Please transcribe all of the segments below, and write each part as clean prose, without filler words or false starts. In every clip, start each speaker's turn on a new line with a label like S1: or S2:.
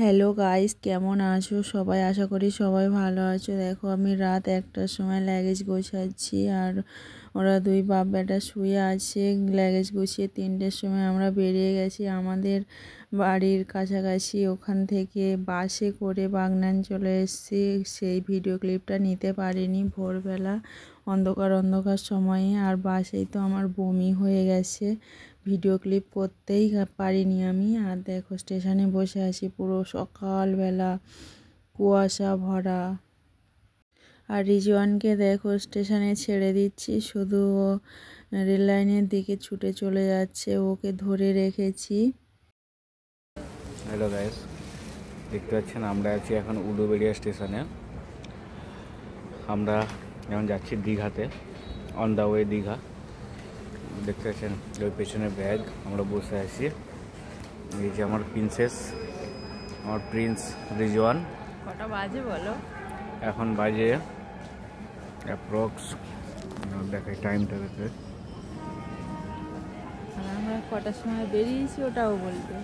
S1: Hello guys, কেমন আছো সবাই? আশা করি সবাই ভালো আছো। দেখো আমি রাত 1টার সময় লাগেজ গোছাচ্ছি আর ওরা দুই বাপ বেটা শুয়ে আছে। লাগেজ গুছিয়ে 3টের সময় আমরা বেরিয়ে গেছি আমাদের বাড়ির কাছাকাছি। ওখান থেকে বাসে করে বাগনান চলে এসেছি। সেই ভিডিও ক্লিপটা নিতে পারিনি ভোরবেলা অন্ধকার অন্ধকার সময়ে, আর বাসেই তো আমার বমি হয়ে গেছে, ভিডিও ক্লিপ করতেই পারিনি আমি। আর দেখো স্টেশনে বসে আছি, পুরো সকালবেলা কুয়াশা ভরা। আর রিজওয়ানকে দেখো স্টেশনে ছেড়ে দিচ্ছি, শুধু ও রেল লাইনের দিকে ছুটে চলে যাচ্ছে, ওকে ধরে রেখেছি।
S2: হ্যালো গাইস, দেখতে পাচ্ছেন আমরা আছি এখন উলুবেড়িয়া স্টেশনে। আমরা এখন যাচ্ছি দীঘাতে, অন দ্য ওয়ে দীঘা। দেখতে পাচ্ছেন ওই পেছনে ব্যাগ, আমরা বসে আছি। এই যে আমার প্রিন্সেস, আমার প্রিন্স রিজওয়ান।
S1: কটা বাজে বলো?
S2: এখন বাজে অ্যাপ্রক্স, দেখাই টাইমটা দেখে।
S1: আমরা কটার সময় বেরিয়েছি ওটাও বলবে।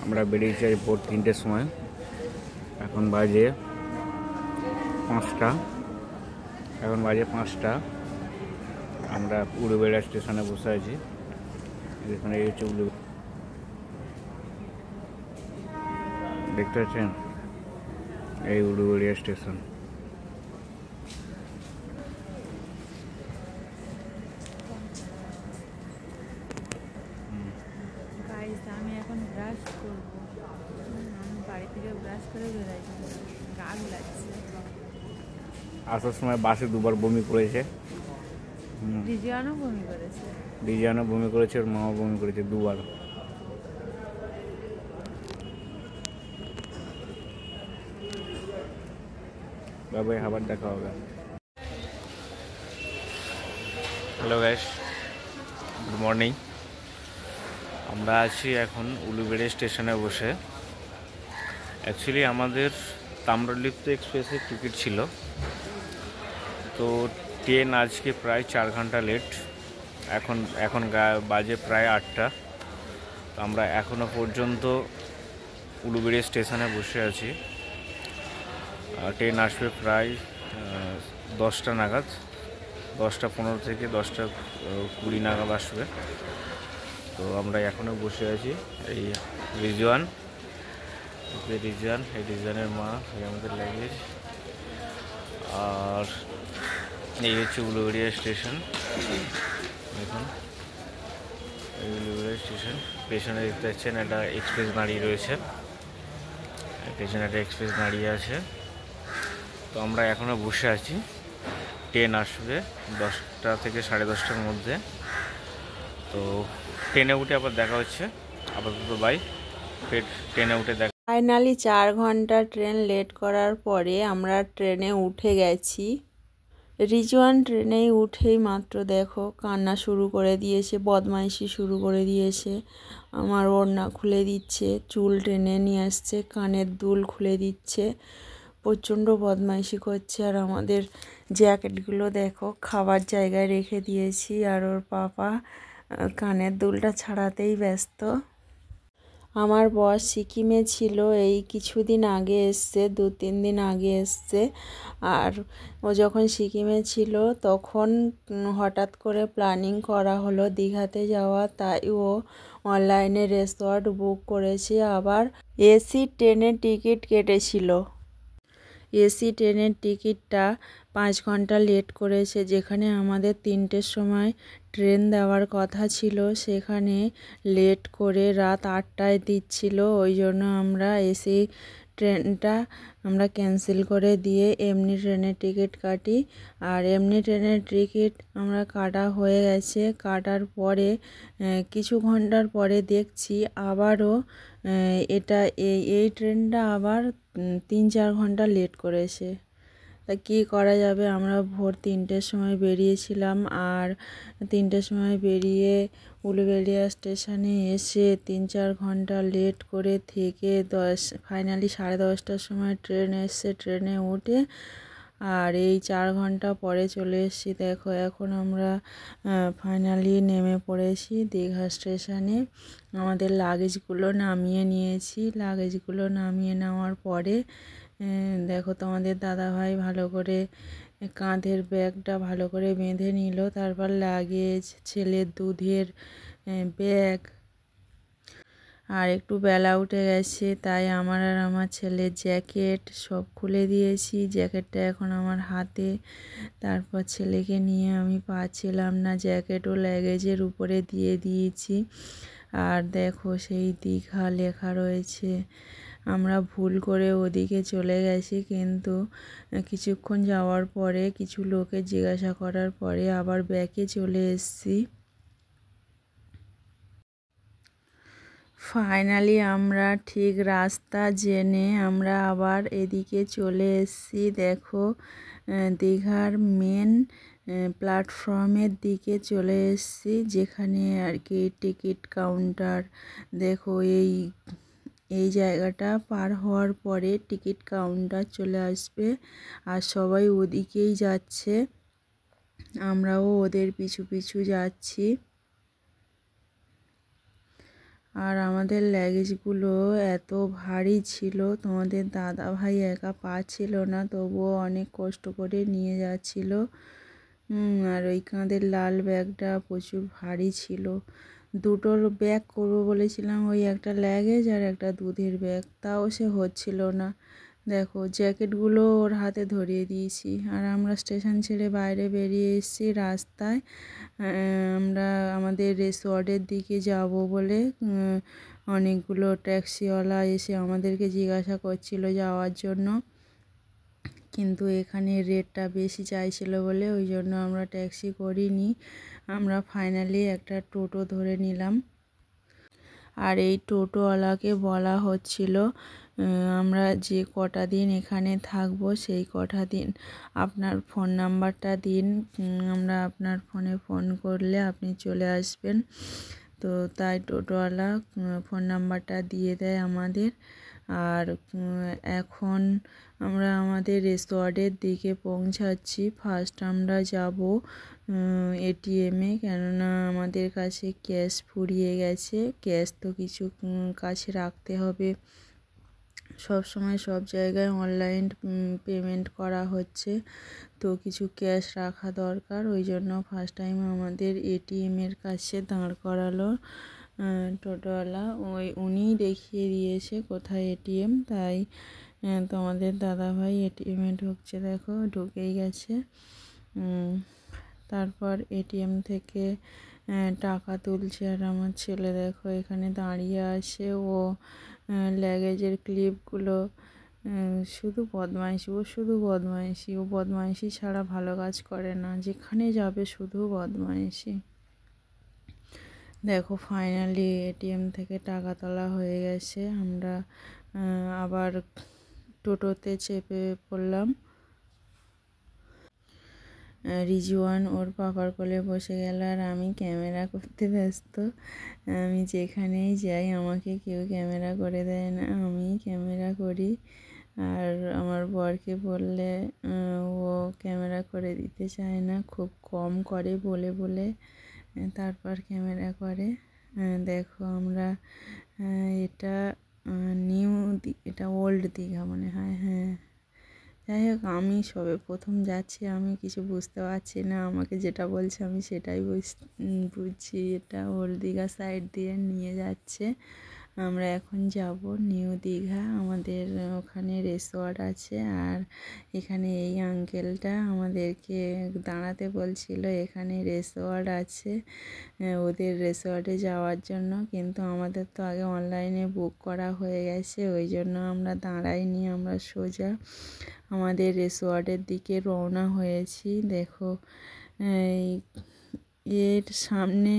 S2: আমরা বেরিয়েছি আজ ভোর 3টের সময়, এখন বাজে 5টা। আমরা উলুবেড়িয়া স্টেশনে বসে আছি। এখানে এই হচ্ছে দেখতে পাচ্ছেন, এই উলুবেড়িয়া স্টেশন।
S1: আমি এখন ব্রাশ করবো, আমি বাড়ি থেকে ব্রাশ করে বেরোচ্ছি, গা গুলাচ্ছে।
S2: আসার সময় বাসে দুবার বমি করেছে,
S1: রিজিয়ানও বমি করেছে।
S2: রিজিয়ানও বমি করেছে, ওর মাও বমি করেছে দুবার। বাবাই আবার দেখা হবে। Hello guys, good morning. আমরা আছি এখন উলুবেড়িয়া স্টেশনে বসে। অ্যাকচুয়ালি আমাদের তাম্রলিপ্ত এক্সপ্রেসের টিকিট ছিল, তো ট্রেন আজকে প্রায় 4 ঘন্টা লেট। এখন বাজে প্রায় 8টা। তো আমরা এখনও পর্যন্ত উলুবেড়িয়া স্টেশনে বসে আছি। ট্রেন আসবে প্রায় 10টা নাগাদ, 10টা 15 থেকে 10টা 20 নাগাদ আসবে। তো আমরা এখনও বসে আছি। এই রিজওয়ান, এই রিজওয়ানের মা, এই আমাদের লাগেজ। আর এই হচ্ছে উলুবেড়িয়া স্টেশন। দেখুন এই উলুবেড়িয়া স্টেশন। পেছনে দেখতে পাচ্ছেন একটা এক্সপ্রেস দাঁড়িয়ে রয়েছে, পেছনে একটা এক্সপ্রেস দাঁড়িয়ে আছে। তো আমরা এখনও বসে আছি, ট্রেন আসবে 10টা থেকে 10:30টার মধ্যে। তো ট্রেনে উঠে আবার দেখা হচ্ছে, আপাতত বাই। ট্রেনে উঠে দেখা।
S1: ফাইনালি 4 ঘন্টা ট্রেন লেট করার পরে আমরা ট্রেনে উঠে গেছি। রিজওয়ান ট্রেনেই উঠেই মাত্র দেখো কান্না শুরু করে দিয়েছে, বদমাইশি শুরু করে দিয়েছে। আমার ওড়না খুলে দিচ্ছে, চুল টেনে নিয়ে আসছে, কানের দুল খুলে দিচ্ছে, প্রচণ্ড বদমাইশি করছে। আর আমাদের জ্যাকেটগুলো দেখো খাবার জায়গায় রেখে দিয়েছি, আর ওর পাপা কানের দুলটা ছাড়াতেই ব্যস্ত। আমার বস সিকিমে ছিল, এই কিছুদিন আগে এসছে, 2-3 দিন আগে এসছে। আর ও যখন সিকিমে ছিল তখন হঠাৎ করে প্ল্যানিং করা হলো দীঘাতে যাওয়া, তাই ও অনলাইনে রিসর্ট বুক করেছে, আবার এসি ট্রেনের টিকিট কেটেছিল। এসি ট্রেনের টিকিটটা 5 ঘন্টা লেট করেছে, যেখানে আমাদের 3টের সময় ট্রেন দেওয়ার কথা ছিল সেখানে লেট করে রাত 8টায় দিচ্ছিল। ওই জন্য আমরা এসি ট্রেনটা আমরা ক্যান্সেল করে দিয়ে এমনি ট্রেনের টিকিট কাটি। আর এমনি ট্রেনের টিকিট আমরা কাটা হয়ে গেছে। কাটার পরে কিছু ঘন্টার পরে দেখছি আবারও এটা এই ট্রেনটা আবার 3-4 ঘন্টা লেট করেছে। তা কী করা যাবে, আমরা ভোর 3টের সময় বেরিয়েছিলাম, আর 3টের সময় বেরিয়ে উলুবেড়িয়া স্টেশনে এসে 3-4 ঘন্টা লেট করে থেকে ফাইনালি 10:30টার সময় ট্রেন এসছে। ট্রেনে উঠে আর এই 4 ঘন্টা পরে চলে এসেছি। দেখো এখন আমরা ফাইনালি নেমে পড়েছি দীঘা স্টেশনে। আমাদের লাগেজগুলো নামিয়ে নিয়েছি। লাগেজগুলো নামিয়ে নেওয়ার পরে দেখো তোমাদের দাদাভাই ভালো করে কাঁধের ব্যাগটা ভালো করে বেঁধে নিল। তারপর লাগেজ, ছেলের দুধের ব্যাগ, আর একটু বেলা উঠে গেছে তাই আমার আর আমার ছেলের জ্যাকেট সব খুলে দিয়েছি। জ্যাকেটটা এখন আমার হাতে। তারপর ছেলেকে নিয়ে আমি পাচ্ছিলাম না, জ্যাকেটও লাগেজের উপরে দিয়ে দিয়েছি। আর দেখো সেই দীঘা লেখা রয়েছে। আমরা ভুল করে ওদিকে চলে গেছি, কিন্তু কিছুক্ষণ যাওয়ার পরে কিছু লোকে জিজ্ঞাসা করার পরে আবার ব্যাকে চলে এসেছি। ফাইনালি আমরা ঠিক রাস্তা জেনে আমরা আবার এদিকে চলে এসেছি। দেখো দীঘার মেন প্ল্যাটফর্মের দিকে চলে এসেছি, যেখানে আর কি টিকিট কাউন্টার। দেখো এই জায়গাটা পার হওয়ার পরে টিকিট কাউন্টার চলে আসবে, আর সবাই ওদিকেই যাচ্ছে, আমরাও ওদের পিছু পিছু যাচ্ছি। আর আমাদের লাগেজগুলো এত ভারী ছিল, তোমাদের দাদাভাই একা পাচ্ছিল না, তবুও অনেক কষ্ট করে নিয়ে যাচ্ছিল। আর ওই কাঁধের লাল ব্যাগটা প্রচুর ভারী ছিল। দুটো ব্যাগ করবো বলেছিলাম, ওই একটা লাগেজ আর একটা দুধের ব্যাগ, তাও সে হচ্ছিল না। দেখো জ্যাকেটগুলো ওর হাতে ধরিয়ে দিয়েছি। আর আমরা স্টেশন ছেড়ে বাইরে বেরিয়ে এসেছি রাস্তায়। আমরা আমাদের রিসর্টের দিকে যাব বলে অনেকগুলো ট্যাক্সিওয়ালা এসে আমাদেরকে জিজ্ঞাসা করছিল যাওয়ার জন্য, কিন্তু এখানে রেটটা বেশি চাইছিল বলে ওই জন্য আমরা ট্যাক্সি করিনি। আমরা ফাইনালি একটা টোটো ধরে নিলাম। আর এই টোটোওয়ালাকে বলা হচ্ছিল আমরা যে কটা দিন এখানে থাকবো সেই কটা দিন আপনার ফোন নাম্বারটা দিন, আমরা আপনার ফোনে ফোন করলে আপনি চলে আসবেন। তো তাই টোটোওয়ালা ফোন নাম্বারটা দিয়ে দেয় আমাদের। আর এখন আমরা আমাদের রিসর্টের দিকে পৌঁছাচ্ছি। ফার্স্ট আমরা যাব এটিএমে, কেননা আমাদের কাছে ক্যাশ ফুরিয়ে গেছে। ক্যাশ তো কিছু কাছে রাখতে হবে, সব সময় সব জায়গায় অনলাইন পেমেন্ট করা হচ্ছে, তো কিছু ক্যাশ রাখা দরকার। ওই জন্য ফার্স্ট টাইম আমাদের এটিএমের কাছে দাঁড় করালো টোটোওয়ালা। উনিই দেখিয়ে দিয়েছে কোথায় এটিএম, তাই তোমাদের দাদাভাই এটিএমে ঢুকছে। দেখো ঢুকেই গেছে। তারপর এটিএম থেকে টাকা তুলছে, আর আমার ছেলে দেখো এখানে দাঁড়িয়ে আছে। ও লাগেজের ক্লিপগুলো শুধু বদমাইশি, ও বদমাইশি ছাড়া ভালো কাজ করে না, যেখানে যাবে শুধু বদমাইশি। দেখো ফাইনালি এটিএম থেকে টাকা তোলা হয়ে গেছে। আমরা আবার টোটোতে চেপে পড়লাম। রিজওয়ান ওর পাপার কোলে বসে গেল, আর আমি ক্যামেরা করতে ব্যস্ত। আমি যেখানেই যাই আমাকে কেউ ক্যামেরা করে দেয় না, আমি ক্যামেরা করি। আর আমার বরকে বললে ও ক্যামেরা করে দিতে চায় না, খুব কম করে বলে বলে তারপর ক্যামেরা করে। দেখো আমরা এটা এটা ওল্ড দীঘা মনে হয়, হ্যাঁ। যাই হোক, আমি সবে প্রথম যাচ্ছি, আমি কিছু বুঝতে পারছি না, আমাকে যেটা বলছে আমি সেটাই বুঝছি। এটা ওল্ড দীঘা সাইড দিয়ে নিয়ে যাচ্ছে। আমরা এখন যাব নিউ দীঘা, আমাদের ওখানে রিসর্ট আছে। আর এখানে এই আঙ্কেলটা আমাদেরকে দাঁড়াতে বলছিল, এখানে রিসর্ট আছে ওদের রিসর্টে যাওয়ার জন্য, কিন্তু আমাদের তো আগে অনলাইনে বুক করা হয়ে গেছে, ওই জন্য আমরা দাঁড়াইনি, আমরা সোজা আমাদের রিসর্টের দিকে রওনা হয়েছি। দেখো এর সামনে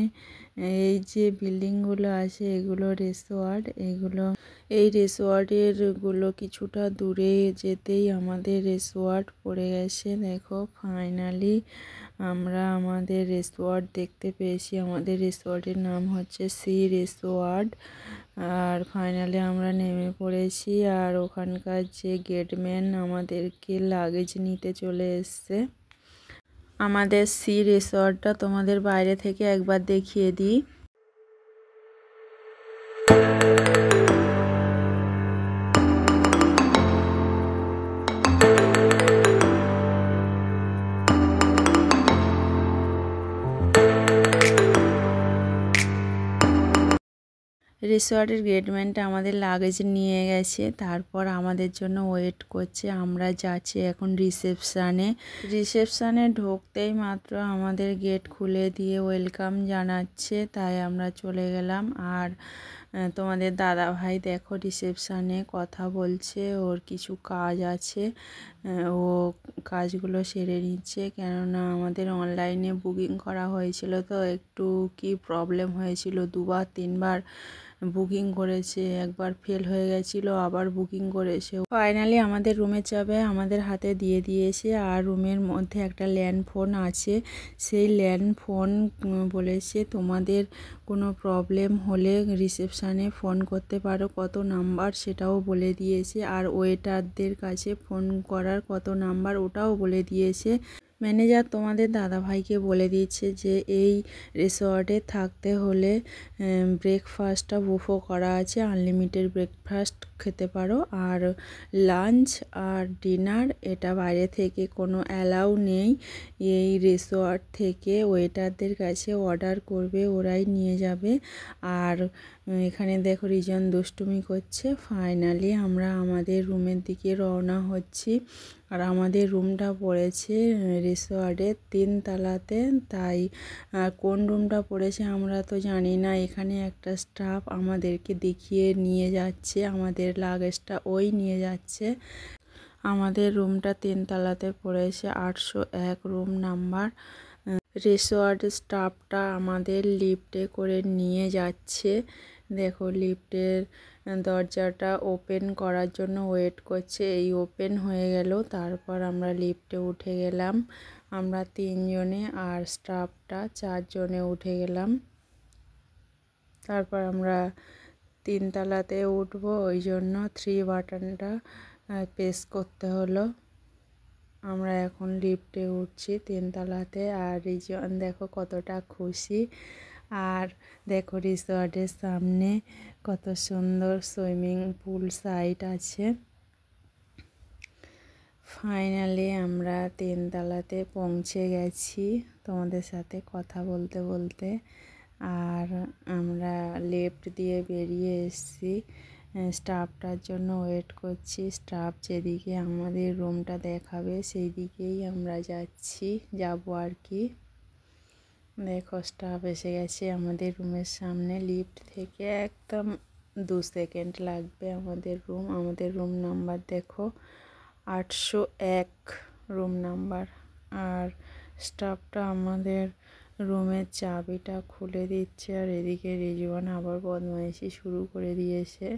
S1: এই যে বিল্ডিংগুলো আছে এগুলো রিসর্ট। এই রিসর্টেরগুলো কিছুটা দূরে যেতেই আমাদের রিসর্ট পড়ে গেছে। দেখো ফাইনালি আমরা আমাদের রিসোর্ট দেখতে পেয়েছি। আমাদের রিসোর্টের নাম হচ্ছে সি রিসোর্ট। আর ফাইনালি আমরা নেমে পড়েছি। আর ওখানকার যে গেটম্যান আমাদেরকে লাগেজ নিতে চলে এসছে। আমাদের সি রিসর্টটা তোমাদের বাইরে থেকে একবার দেখিয়ে দিই। রিসর্টের গেটম্যানটা আমাদের লাগেজ নিয়ে গেছে, তারপর আমাদের জন্য ওয়েট করছে। আমরা যাচ্ছি এখন রিসেপশানে ঢুকতেই মাত্র আমাদের গেট খুলে দিয়ে ওয়েলকাম জানাচ্ছে, তাই আমরা চলে গেলাম। আর তোমাদের দাদা ভাই দেখো রিসেপশানে কথা বলছে, ওর কিছু কাজ আছে, ও কাজগুলো সেরে নিচ্ছে। কেননা আমাদের অনলাইনে বুকিং করা হয়েছিল, তো একটু কি প্রবলেম হয়েছিল, 2-3বার বুকিং করেছে, একবার ফেল হয়ে গেছিলো, আবার বুকিং করেছে। ফাইনালি আমাদের রুমের চাবি আমাদের হাতে দিয়ে দিয়েছে। আর রুমের মধ্যে একটা ল্যান্ড ফোন আছে, সেই ল্যান্ড ফোন বলেছে তোমাদের কোনো প্রবলেম হলে রিসেপশানে ফোন করতে পারো, কত নাম্বার সেটাও বলে দিয়েছে। আর ওয়েটারদের কাছে ফোন করার কত নাম্বার ওটাও বলে দিয়েছে। ম্যানেজার তোমাদের দাদাভাইকে বলে দিচ্ছে যে এই রিসর্টে থাকতে হলে ব্রেকফাস্টটা বুফে করা আছে, আনলিমিটেড ব্রেকফাস্ট খেতে পারো। আর লাঞ্চ আর ডিনার এটা বাইরে থেকে কোনো অ্যালাউ নেই। এই রিসর্ট থেকে ওয়েটারদের কাছে অর্ডার করবে, ওরাই নিয়ে যাবে। আর এখানে দেখো রিজন দুষ্টুমি করছে। ফাইনালি আমরা আমাদের রুমের দিকে রওনা হচ্ছি। আর আমাদের রুমটা পড়েছে রিসর্টের 3 তলাতে, তাই কোন রুমটা পড়েছে আমরা তো জানি না। এখানে একটা স্টাফ আমাদেরকে দেখিয়ে নিয়ে যাচ্ছে, আমাদের লাগেজটা ওই নিয়ে যাচ্ছে। আমাদের রুমটা 3 তলাতে পড়েছে, 801 রুম নাম্বার। রিসর্ট স্টাফটা আমাদের লিফটে করে নিয়ে যাচ্ছে। দেখো লিফটের দরজাটা ওপেন করার জন্য ওয়েট করছে, এই ওপেন হয়ে গেল, তারপর আমরা লিফটে উঠে গেলাম। আমরা 3 জনে আর স্টাফটা 4 জনে উঠে গেলাম। তারপর আমরা 3 তলাতে উঠবো, ওই জন্য 3 বাটনটা প্রেস করতে হলো। আমরা এখন লিফটে উঠছি 3 তলাতে। আর রিজন দেখো কতটা খুশি। আর দেখো রিসর্টের সামনে কত সুন্দর সুইমিং পুল সাইট আছে। ফাইনালি আমরা 3 তলাতে পৌঁছে গেছি তোমাদের সাথে কথা বলতে বলতে। আর আমরা লেফট দিয়ে বেরিয়ে এসেছি, স্টাফটার জন্য ওয়েট করছি। স্টাফ যেদিকে আমাদের রুমটা দেখাবে সেই দিকেই আমরা যাব আর কি। দেখো স্টাফ এসে গেছে আমাদের রুমের সামনে। লিফট থেকে একদম 2 সেকেন্ড লাগবে আমাদের রুম নাম্বার দেখো 801 রুম নাম্বার। আর স্টাফটা আমাদের রুমের চাবিটা খুলে দিচ্ছে। আর এদিকে রিজওয়ান আবার বদমাইশি শুরু করে দিয়েছে।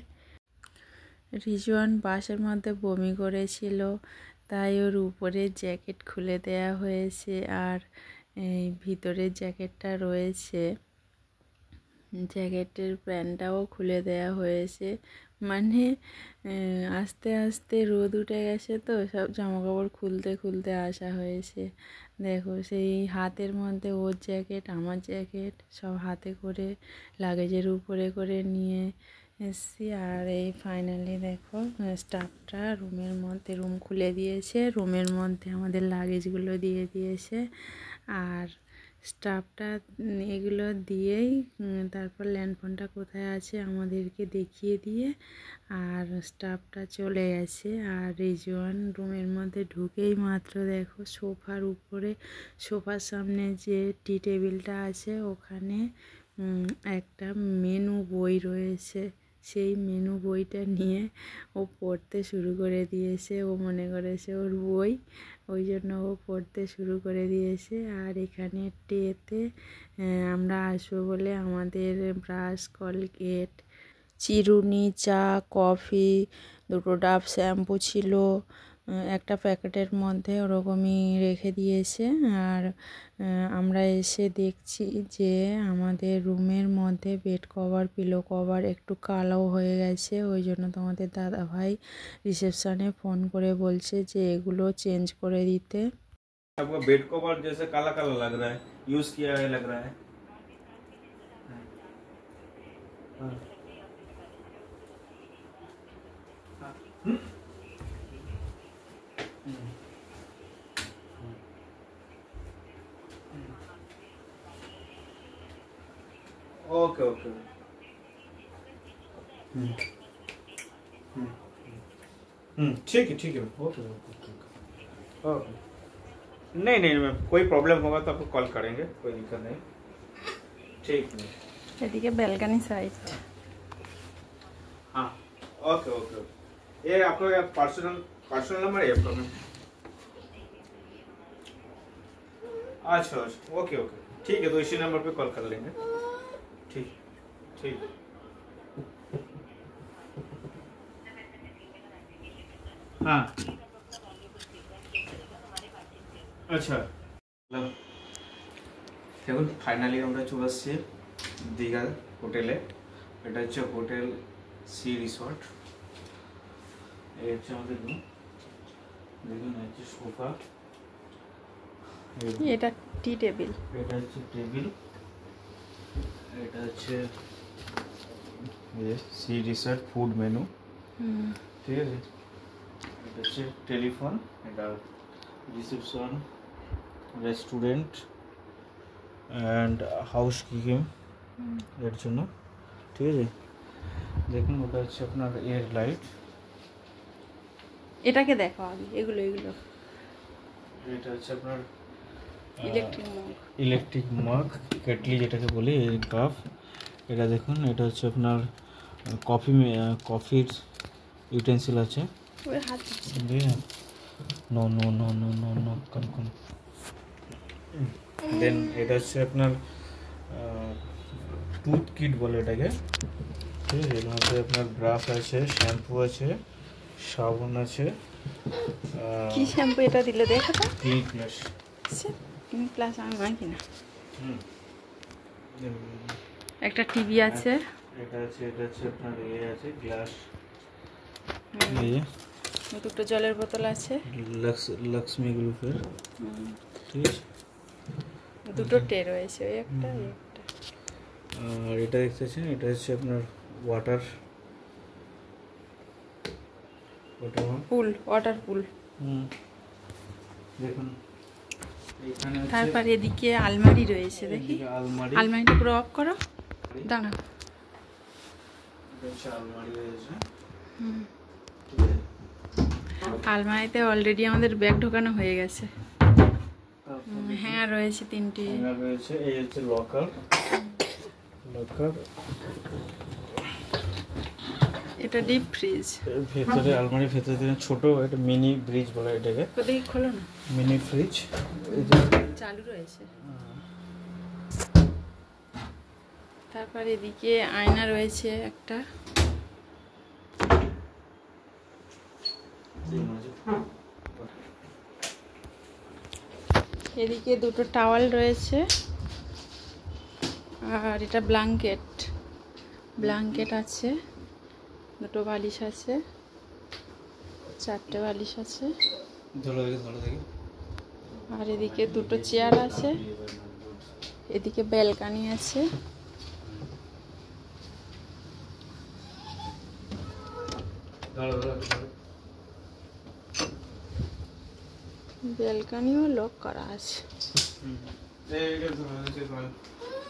S1: রিজওয়ান বাসের মধ্যে বমি করেছিল, তাই ওর উপরের জ্যাকেট খুলে দেয়া হয়েছে। আর এই ভিতরের জ্যাকেটটা রয়েছে, জ্যাকেটের প্যান্টটাও খুলে দেয়া হয়েছে। মানে আস্তে আস্তে রোদ উঠে গেছে, তো সব জামাকাপড় খুলতে খুলতে আসা হয়েছে। দেখো সেই হাতের মধ্যে ওর জ্যাকেট আমার জ্যাকেট সব হাতে করে লাগেজের উপরে করে নিয়ে এসছি। আর এই ফাইনালি দেখো স্টাফটা রুমের মধ্যে রুম খুলে দিয়েছে, রুমের মধ্যে আমাদের লাগেজগুলো দিয়ে দিয়েছে। আর স্টাফটা এগুলো দিয়েই তারপর ল্যান্ডফোনটা কোথায় আছে আমাদেরকে দেখিয়ে দিয়ে আর স্টাফটা চলে গেছে। আর রিজওয়ান রুমের মধ্যে ঢুকেই মাত্র দেখো সোফার সামনে যে টি টেবিলটা আছে ওখানে একটা মেনু বই রয়েছে। সেই মেনু বইটা নিয়ে ও পড়তে শুরু করে দিয়েছে। ও মনে করেছে ওর বই, ওই জন্য ও পড়তে শুরু করে দিয়েছে। আর এখানে ট্রেতে আমরা আসবো বলে আমাদের ব্রাশ, কলগেট, চিরুনি, চা, কফি, 2টো ডাব শ্যাম্পু ছিল, একটা প্যাকেটের মধ্যে ওরকমই রেখে দিয়েছে। আর আমরা এসে দেখছি যে আমাদের রুমের মধ্যে বেড কভার পিলো কভার একটু কালো হয়ে গেছে। ওই জন্য তোমাদের দাদাভাই রিসেপশনে ফোন করে বলছে যে এগুলো চেঞ্জ করে দিতে।
S2: आपका बेड कवर जैसे काला काला लग रहा है, यूज किया है लग रहा है। Okay okay. ठीक है ओके ओके। नहीं नहीं मैम, कोई प्रॉब्लम होगा तो आपको कॉल करेंगे, कोई दिक्कत नहीं। ठीक है।
S1: এদিকে ব্যালকনি সাইড।
S2: हाँ ओके ओके। ये आपका पर्सनल नंबर है आपका मैम? अच्छा ओके ओके ठीक है, तो इसी नंबर पे कॉल कर लेंगे। ठीक ठीक। हाँ আচ্ছা দেখুন ফাইনালি আমরা চলে আসছি দীঘা হোটেলে। এটা হচ্ছে হোটেল সি রিসর্ট। এই হচ্ছে আমাদের রুম। দেখুন হচ্ছে সোফা,
S1: এটা টি টেবিল,
S2: এটা হচ্ছে টেবিল, এটা হচ্ছে সি রিসর্ট ফুড মেনু। ঠিক আছে, এটা হচ্ছে টেলিফোন, এটা reception, restaurant and house keeping এর জন্য। ঠিক আছে, দেখুন ওটা হচ্ছে আপনার এয়ার লাইট।
S1: এটাকে দেখো আগে, এগুলো
S2: এটা হচ্ছে আপনার
S1: ইলেকট্রিক
S2: মাগ কেটলি যেটাকে বলি, এই কাপ। এটা দেখুন, এটা হচ্ছে আপনার কফির ইউটেন্সিল আছে। No no no no no no কম। দেন এটা হচ্ছে আপনার টুথ কিট বলে এটাকে। ঠিক আছে, এর মধ্যে আপনার ব্রাশ আছে, শ্যাম্পু আছে, সাবান আছে।
S1: কি শ্যাম্পু এটা দিলে দেখো তো?
S2: ক্লিনিক
S1: প্লাস আমি মাখি না। একটা টিভি আছে।
S2: এটা হচ্ছে আপনার আছে গ্লাস।
S1: দুটো জলের বোতল আছে,
S2: লক্ষ্মী গ্রুপের। ঠিক আছে,
S1: দুটো টে রয়েছে, ওই একটা এই একটা।
S2: আর এটা দেখতেছেন, এটা হচ্ছে আপনার ওয়াটার
S1: পুল।
S2: দেখুন এখানে
S1: তারপর এদিকে আলমারি রয়েছে, দেখি আলমারিটা পুরো অফ করো, দাঁড়াও।
S2: আলমারি রয়েছে।
S1: আলমারিতে অলরেডি আমাদের ব্যাগ ঢোকানো হয়ে গেছে। হ্যাঙ্গার রয়েছে তিনটি।
S2: রয়েছে, এই হচ্ছে লকার।
S1: এটা ডিপ ফ্রিজ।
S2: ভেতরে আলমারির ভেতরে ছোট একটা মিনি ফ্রিজ বলে এটাকে।
S1: দেখি খোলো না,
S2: মিনি ফ্রিজ
S1: চালু রয়েছে। তারপর এদিকে আয়না রয়েছে একটা। এদিকে দুটো টাওয়াল রয়েছে। আর এটা ব্ল্যাঙ্কেট আছে, দুটো বালিশ আছে, 4টে বালিশ আছে। আর এদিকে দুটো চেয়ার আছে, এদিকে ব্যালকনি আছে। ব্যালকনিও লক করা আছে।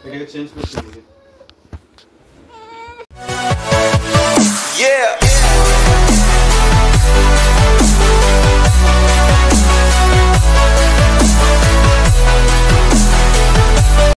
S2: এটাকে চেঞ্জ করতে হবে।
S3: Yeah.